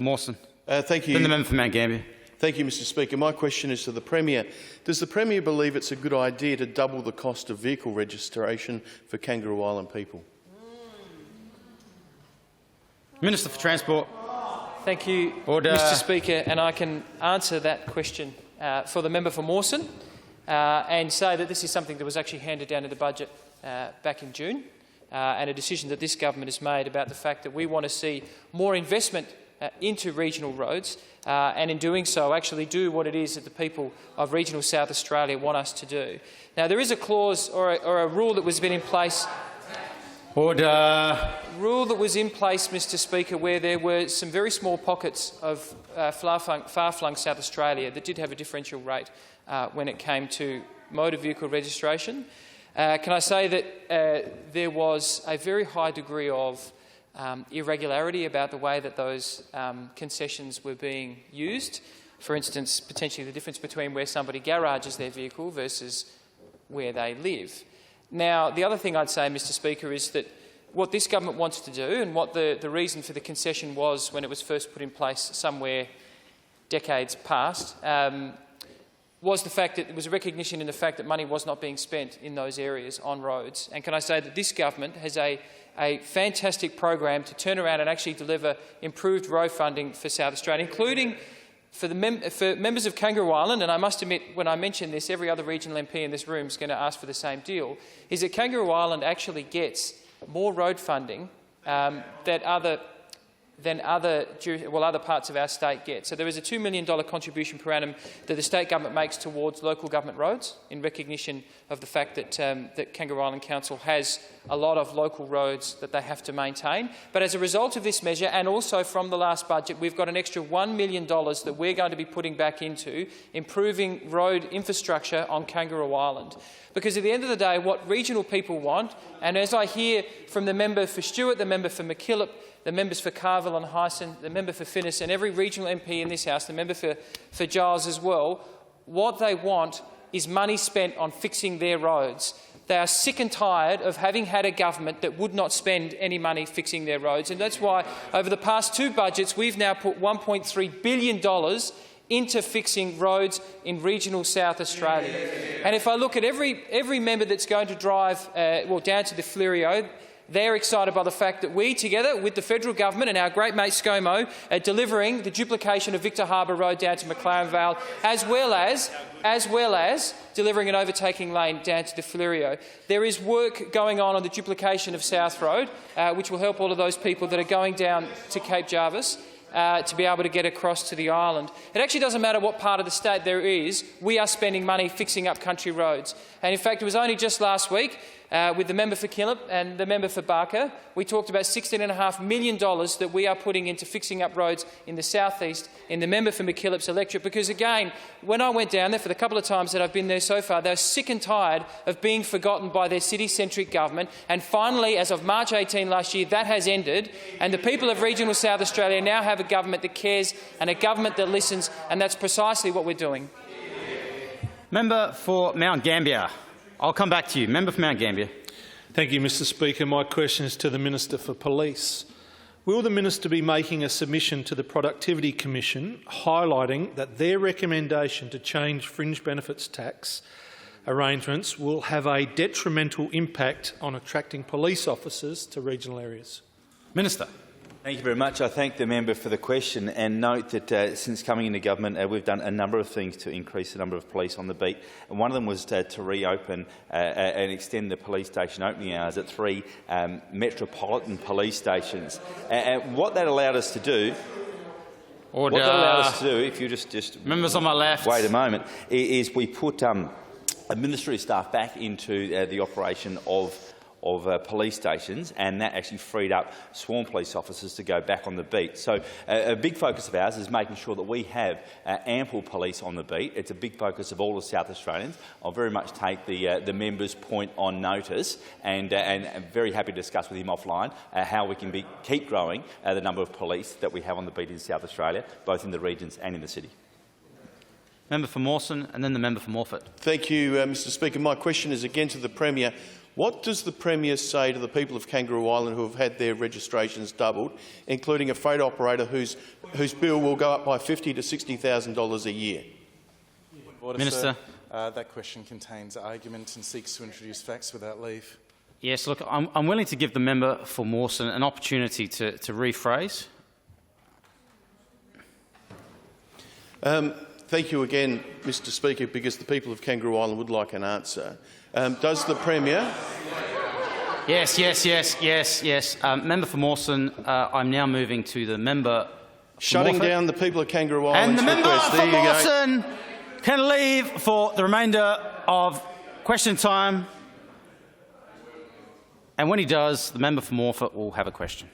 Mawson. Thank you. Then the member for Mount Gambier. Thank you, Mr Speaker. My question is to the Premier. Does the Premier believe it's a good idea to double the cost of vehicle registration for Kangaroo Island people? Minister for Transport. Thank you, Order. Mr Speaker, and I can answer that question for the member for Mawson and say that this is something that was actually handed down in the budget back in June and a decision that this government has made about the fact that we want to see more investment into regional roads and in doing so actually do what it is that the people of regional South Australia want us to do. Now, there is a clause or a rule that was been in place. Order. Rule that was in place, Mr Speaker, where there were some very small pockets of far-flung South Australia that did have a differential rate when it came to motor vehicle registration. Can I say that there was a very high degree of irregularity about the way that those concessions were being used. For instance, potentially the difference between where somebody garages their vehicle versus where they live. Now, the other thing I'd say, Mr Speaker, is that what this government wants to do and what the reason for the concession was when it was first put in place somewhere decades past was the fact that there was a recognition in the fact that money was not being spent in those areas on roads. And can I say that this government has a fantastic program to turn around and actually deliver improved road funding for South Australia, including for members of Kangaroo Island, and I must admit, when I mention this, every other regional MP in this room is going to ask for the same deal, is that Kangaroo Island actually gets more road funding than other parts of our state get. So there is a $2 million contribution per annum that the state government makes towards local government roads in recognition of the fact that, that Kangaroo Island Council has a lot of local roads that they have to maintain. But as a result of this measure, and also from the last budget, we've got an extra $1 million that we're going to be putting back into improving road infrastructure on Kangaroo Island. Because at the end of the day, what regional people want, and as I hear from the member for Stewart, the member for MacKillop, the members for Carville and Hyson, the member for Finnis, and every regional MP in this House, the member for Giles as well, what they want is money spent on fixing their roads. They are sick and tired of having had a government that would not spend any money fixing their roads, and that's why over the past two budgets we've now put $1.3 billion into fixing roads in regional South Australia. And if I look at every member that's going to drive down to the Fleurieu, they're excited by the fact that we, together with the federal government and our great mate ScoMo, are delivering the duplication of Victor Harbour Road down to McLaren Vale, as well as delivering an overtaking lane down to the Fleurieu. There is work going on the duplication of South Road, which will help all of those people that are going down to Cape Jarvis to be able to get across to the island. It actually doesn't matter what part of the state there is, we are spending money fixing up country roads. And in fact, it was only just last week, with the member for Killip and the member for Barker, we talked about $16.5 million that we are putting into fixing up roads in the southeast in the member for McKillop's electorate. Because again, when I went down there for the couple of times that I've been there so far, they're sick and tired of being forgotten by their city-centric government. And finally, as of March 18 last year, that has ended, and the people of regional South Australia now have a government that cares and a government that listens, and that's precisely what we're doing. Member for Mount Gambier. I'll come back to you. Member for Mount Gambier. Thank you, Mr Speaker. My question is to the Minister for Police. Will the Minister be making a submission to the Productivity Commission highlighting that their recommendation to change fringe benefits tax arrangements will have a detrimental impact on attracting police officers to regional areas? Minister. Thank you very much. I thank the member for the question and note that since coming into government we've done a number of things to increase the number of police on the beat, and one of them was to reopen and extend the police station opening hours at 3 metropolitan police stations. What that allowed us to do Order. What that allowed us to do, if you just members on my left, wait a moment, is we put administrative staff back into the operation of police stations, and that actually freed up sworn police officers to go back on the beat. So a big focus of ours is making sure that we have ample police on the beat. It's a big focus of all the South Australians. I'll very much take the member's point on notice, and I'm very happy to discuss with him offline how we can keep growing the number of police that we have on the beat in South Australia, both in the regions and in the city. Member for Mawson, and then the member for Morphett. Thank you, Mr Speaker. My question is again to the Premier. What does the Premier say to the people of Kangaroo Island who have had their registrations doubled, including a freight operator whose bill will go up by $50,000 to $60,000 a year? Order, Minister. Sir. That question contains argument and seeks to introduce facts without leave. Yes, look, I'm willing to give the member for Mawson an opportunity to rephrase. Thank you again, Mr Speaker, because the people of Kangaroo Island would like an answer. Does the Premier... Yes. Member for Mawson, I'm now moving to the member for Shutting Morford. Down the people of Kangaroo Island. And the member request. for There you go. Mawson can leave for the remainder of question time. And when he does, the member for Morford will have a question.